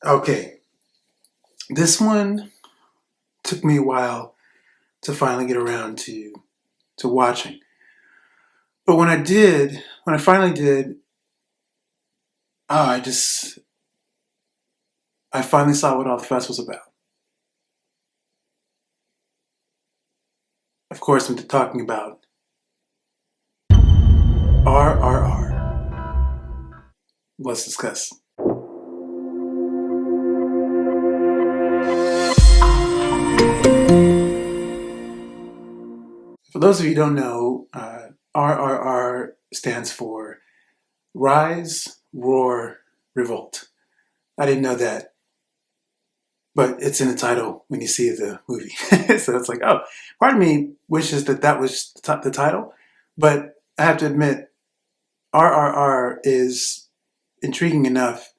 Okay, this one took me a while to finally get around to watching. But when I finally did, oh, I finally saw what all the fuss was about. Of course, I'm talking about RRR. Let's discuss. For those of you who don't know, RRR stands for Rise, Roar, Revolt. I didn't know that, but it's in the title when you see the movie. So it's like, oh, part of me wishes that that was the title, but I have to admit, RRR is intriguing enough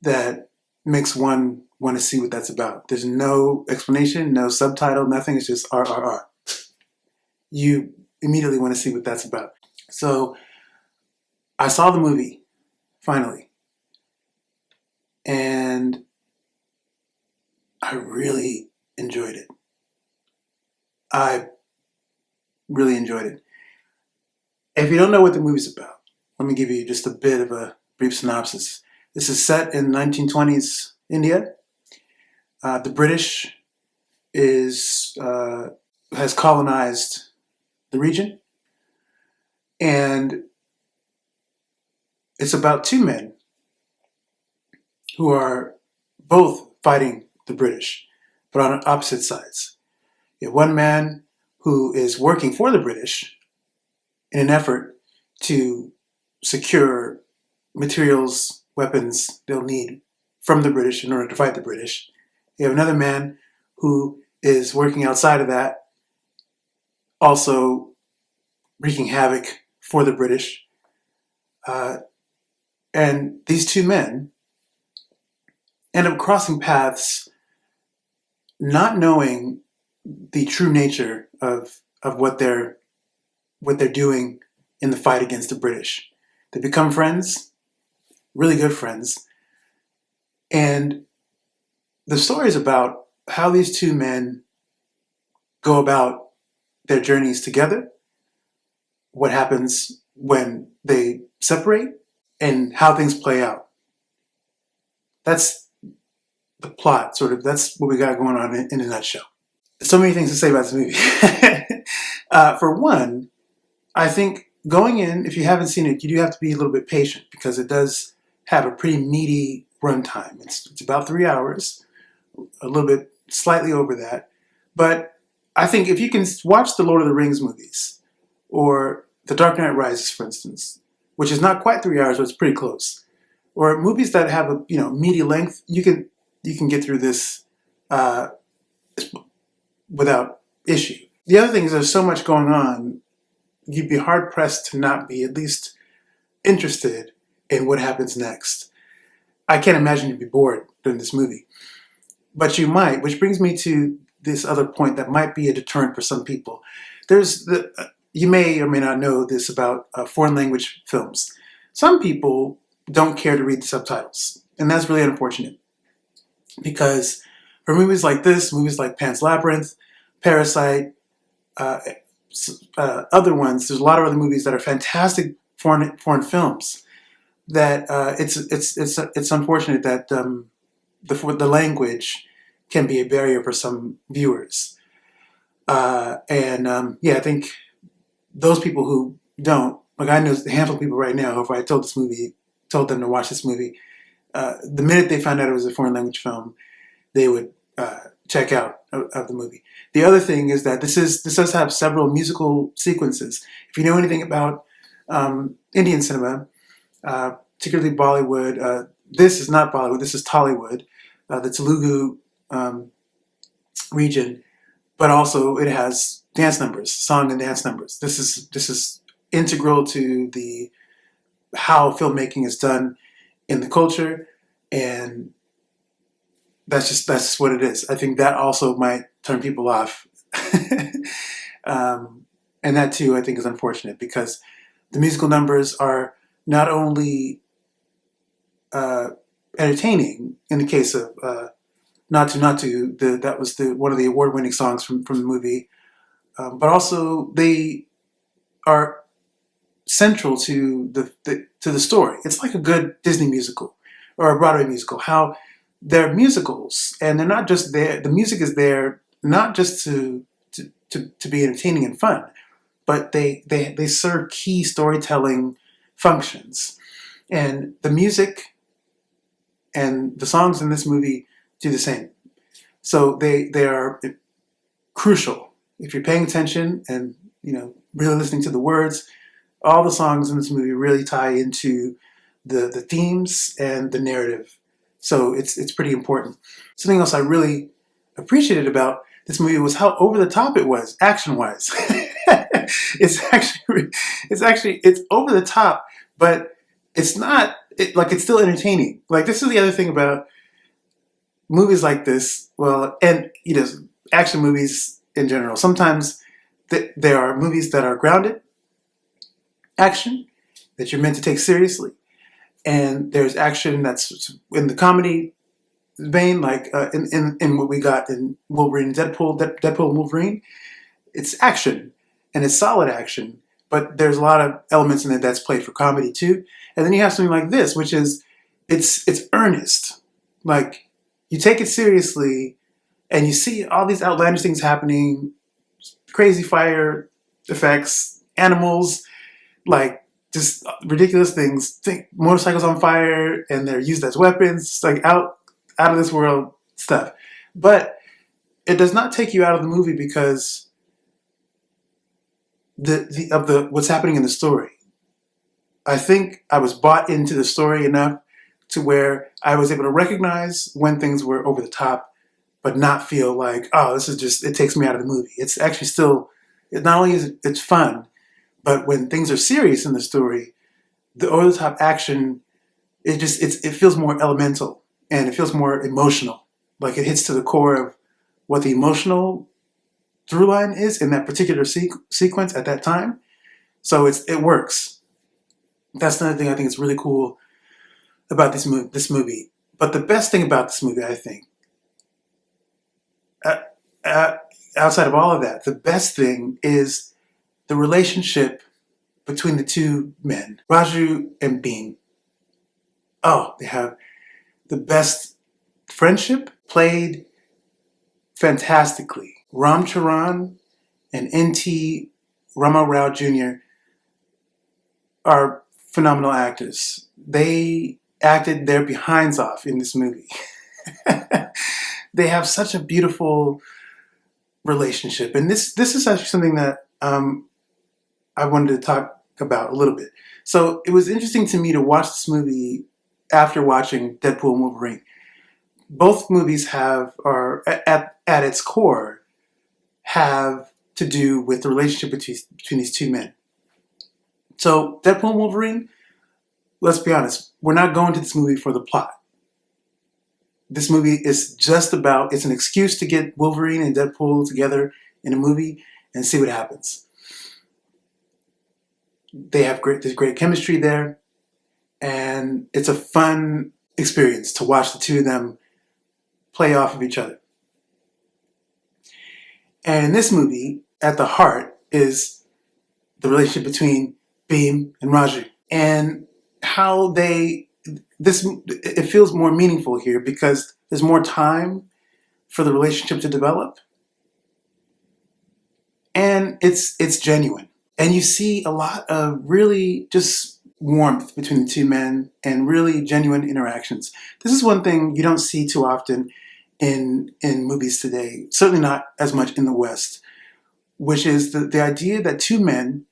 that makes one want to see what that's about. There's no explanation, no subtitle, nothing. It's just RRR. You immediately want to see what that's about. So I saw the movie finally, and I really enjoyed it. I really enjoyed it. If you don't know what the movie's about, let me give you just a bit of a brief synopsis. This is set in 1920s India. The British is has colonized the region, and it's about two men who are both fighting the British, but on opposite sides. You have one man who is working for the British in an effort to secure materials, weapons they'll need from the British in order to fight the British. You have another man who is working outside of that, also wreaking havoc for the British. Uh, and these two men end up crossing paths, not knowing the true nature of what they're doing in the fight against the British. They become friends, really good friends, and the story is about how these two men go about their journeys together, what happens when they separate, and how things play out. That's the plot, sort of. That's what we got going on in a nutshell. So many things to say about this movie. For one, I think going in, if you haven't seen it, you do have to be a little bit patient because it does have a pretty meaty runtime. It's about 3 hours, a little bit slightly over that. But I think if you can watch the Lord of the Rings movies or The Dark Knight Rises, for instance, which is not quite 3 hours, but it's pretty close, or movies that have a meaty length, you can get through this uh, without issue. The other thing is there's so much going on, you'd be hard pressed to not be at least interested in what happens next. I can't imagine you'd be bored during this movie, but you might, which brings me to this other point that might be a deterrent for some people. You may or may not know this about foreign language films. Some people don't care to read the subtitles, and that's really unfortunate because for movies like this, movies like Pan's Labyrinth, Parasite, uh, other ones, there's a lot of other movies that are fantastic foreign films. That it's unfortunate that the language can be a barrier for some viewers, and yeah, I think those people who don't, like, I know a handful of people right now. If I told them to watch this movie, the minute they found out it was a foreign language film, they would check out of the movie. The other thing is that this does have several musical sequences. If you know anything about Indian cinema, particularly Bollywood, this is not Bollywood. This is Tollywood, the Telugu region, but also it has dance numbers, song and dance numbers. This is integral to the how filmmaking is done in the culture, and that's what it is. I think that also might turn people off, and that too I think is unfortunate because the musical numbers are not only entertaining. In the case of Not to, that was one of the award-winning songs from the movie. But also they are central to the story. It's like a good Disney musical or a Broadway musical. How they're musicals, and they're not just there. The music is there not just to be entertaining and fun, but they serve key storytelling functions. And the music and the songs in this movie do the same. So they are crucial. If you're paying attention and really listening to the words, all the songs in this movie really tie into the themes and the narrative. So it's pretty important. Something else I really appreciated about this movie was how over the top it was, action wise. It's over the top, but it's not it's still entertaining. Like, this is the other thing about movies like this. Well, and action movies in general. Sometimes there are movies that are grounded action that you're meant to take seriously, and there's action that's in the comedy vein, like in what we got in Wolverine, Deadpool and Wolverine. It's action, and it's solid action, but there's a lot of elements in it that's played for comedy too. And then you have something like this, which is it's earnest. Like, you take it seriously, and you see all these outlandish things happening, crazy fire effects, animals, like just ridiculous things. Think motorcycles on fire, and they're used as weapons, like out of this world stuff. But it does not take you out of the movie because of what's happening in the story. I think I was bought into the story enough to where I was able to recognize when things were over the top, but not feel like, oh, this is just, it takes me out of the movie. It's actually still, not only is it's fun, but when things are serious in the story, the over the top action, it feels more elemental, and it feels more emotional. Like, it hits to the core of what the emotional through line is in that particular sequence at that time. So it works. That's another thing I think is really cool about this movie. But the best thing about this movie, I think, outside of all of that, the best thing is the relationship between the two men, Raju and Beam. Oh, they have the best friendship, played fantastically. Ram Charan and N.T. Rama Rao Jr. are phenomenal actors. They acted their behinds off in this movie. They have such a beautiful relationship, and this is actually something that I wanted to talk about a little bit. So it was interesting to me to watch this movie after watching Deadpool and Wolverine. Both movies are at its core have to do with the relationship between these two men. So Deadpool and Wolverine, let's be honest, we're not going to this movie for the plot. This movie is just about, it's an excuse to get Wolverine and Deadpool together in a movie and see what happens. There's great chemistry there, and it's a fun experience to watch the two of them play off of each other. And in this movie, at the heart is the relationship between Beam and Raju, and how it feels more meaningful here because there's more time for the relationship to develop, and it's genuine, and you see a lot of really just warmth between the two men and really genuine interactions. This is one thing you don't see too often in movies today, certainly not as much in the West, which is the idea that two men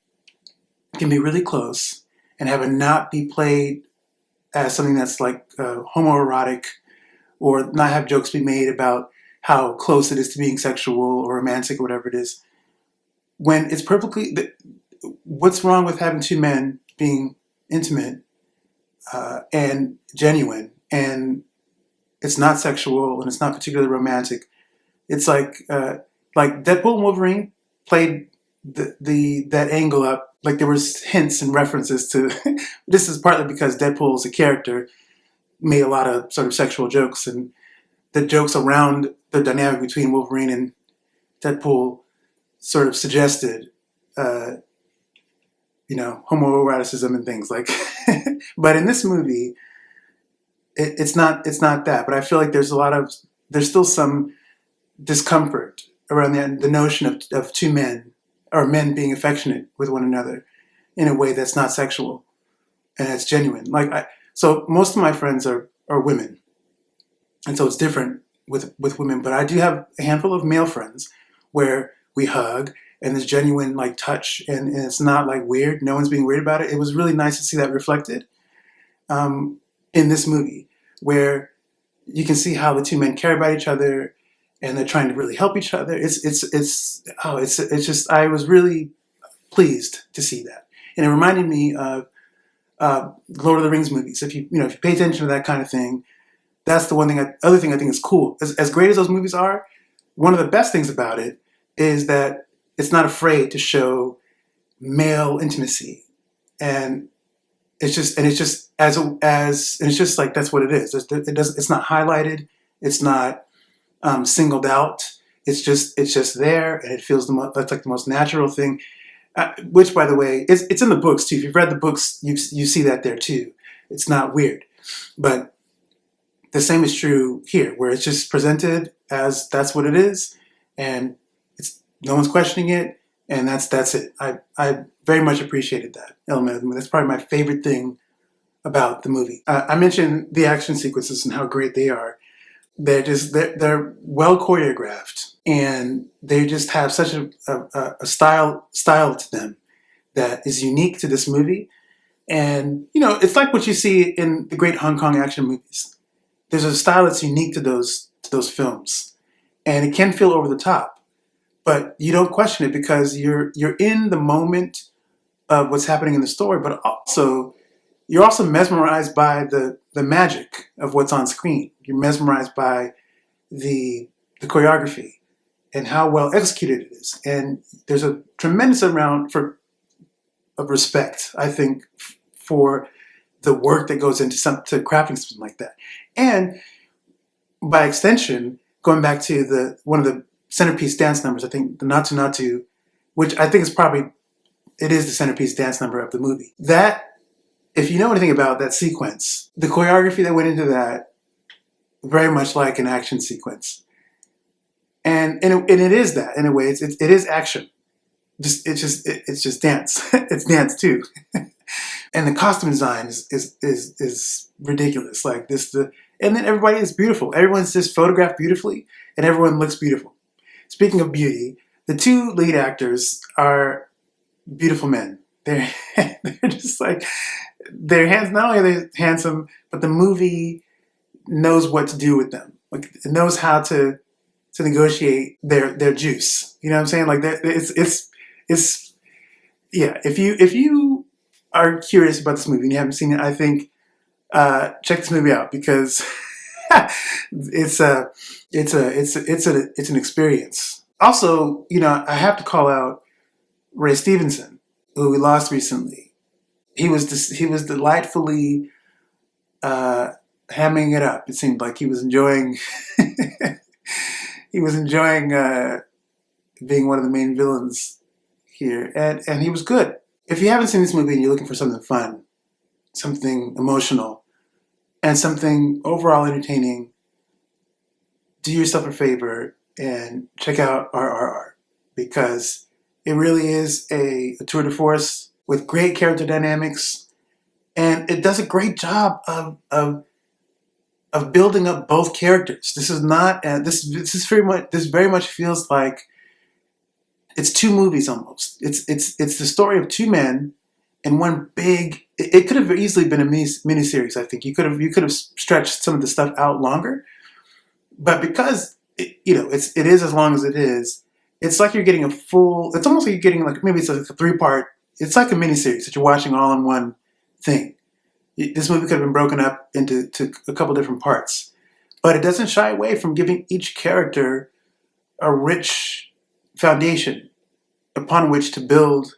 can be really close and have it not be played as something that's like homoerotic, or not have jokes be made about how close it is to being sexual or romantic or whatever it is. When it's perfectly, what's wrong with having two men being intimate and genuine, and it's not sexual and it's not particularly romantic. It's like Deadpool and Wolverine played that angle up. Like, there was hints and references to this is partly because Deadpool is a character made a lot of sort of sexual jokes, and the jokes around the dynamic between Wolverine and Deadpool sort of suggested, uh, homoeroticism and things like. But in this movie, it's not that. But I feel like there's still some discomfort around the notion of two men or men being affectionate with one another in a way that's not sexual and it's genuine. So most of my friends are women, and so it's different with women. But I do have a handful of male friends where we hug and there's genuine like touch, and it's not like weird. No one's being weird about it. It was really nice to see that reflected in this movie, where you can see how the two men care about each other and they're trying to really help each other. It's just, I was really pleased to see that, and it reminded me of Lord of the Rings movies. If you pay attention to that kind of thing, that's the other thing I think is cool. As great as those movies are, one of the best things about it is that it's not afraid to show male intimacy, and it's just like that's what it is. It's not highlighted. It's not singled out. It's just there, and it feels that's like the most natural thing. Which, by the way, it's in the books too. If you've read the books, you see that there too. It's not weird, but the same is true here, where it's just presented as that's what it is, and no one's questioning it, and that's it. I very much appreciated that element of the movie. That's probably my favorite thing about the movie. I mentioned the action sequences and how great they are. They're well choreographed, and they just have such a style to them that is unique to this movie. And it's like what you see in the great Hong Kong action movies. There's a style that's unique to those films, and it can feel over the top, but you don't question it because you're in the moment of what's happening in the story, but you're also mesmerized by the magic of what's on screen. You're mesmerized by the choreography and how well executed it is. And there's a tremendous amount of respect, I think, for the work that goes into to crafting something like that. And by extension, going back to one of the centerpiece dance numbers, I think the Natu Natu, which I think it is the centerpiece dance number of the movie. That, if you know anything about that sequence, the choreography that went into that, very much like an action sequence. And it is that, in a way. It is action. It's just dance. It's dance too. And the costume design is ridiculous. Like and then everybody is beautiful. Everyone's just photographed beautifully, and everyone looks beautiful. Speaking of beauty, the two lead actors are beautiful men. They're just like, not only are they handsome, but the movie knows what to do with them. Like, it knows how to negotiate their juice. You know what I'm saying? Like, it's yeah. If you are curious about this movie and you haven't seen it, I think check this movie out, because it's an experience. Also, I have to call out Ray Stevenson, who we lost recently. He was delightfully hamming it up. It seemed like he was enjoying being one of the main villains here, and he was good. If you haven't seen this movie and you're looking for something fun, something emotional, and something overall entertaining, do yourself a favor and check out RRR, because it really is a tour de force with great character dynamics, and it does a great job of building up both characters. This is not this very much feels like it's two movies almost. It's the story of two men in one big. It could have easily been a miniseries. I think you could have stretched some of the stuff out longer, but because it is as long as it is, it's like you're getting a full. It's almost like you're getting maybe it's like a 3-part. It's like a miniseries that you're watching all in one thing. This movie could have been broken up into a couple different parts, but it doesn't shy away from giving each character a rich foundation upon which to build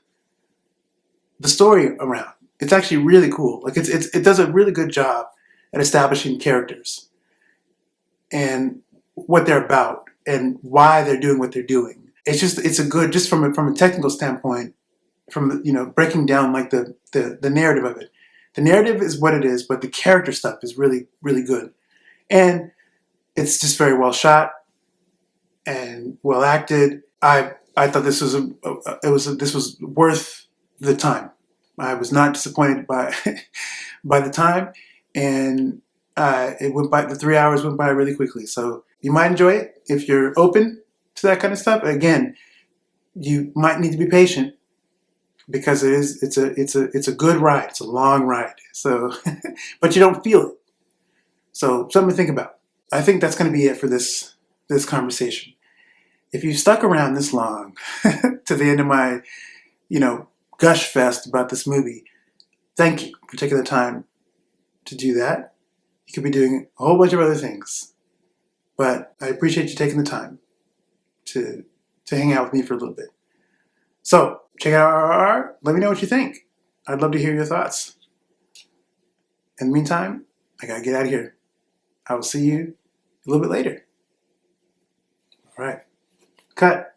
the story around. It's actually really cool. Like it does a really good job at establishing characters and what they're about and why they're doing what they're doing. It's a good, just from a technical standpoint, from breaking down like the narrative of it. The narrative is what it is, but the character stuff is really, really good. And it's just very well shot and well acted. I thought this was this was worth the time. I was not disappointed by by the time, and it went by. The 3 hours went by really quickly. So you might enjoy it if you're open to that kind of stuff. Again, you might need to be patient because it's a good ride. It's a long ride. So, but you don't feel it. So something to think about. I think that's going to be it for this conversation. If you stuck around this long to the end of my, gush fest about this movie, thank you for taking the time to do that. You could be doing a whole bunch of other things, but I appreciate you taking the time to hang out with me for a little bit. So check out RRR. Let me know what you think. I'd love to hear your thoughts. In the meantime, I gotta get out of here. I will see you a little bit later. All right. Cut.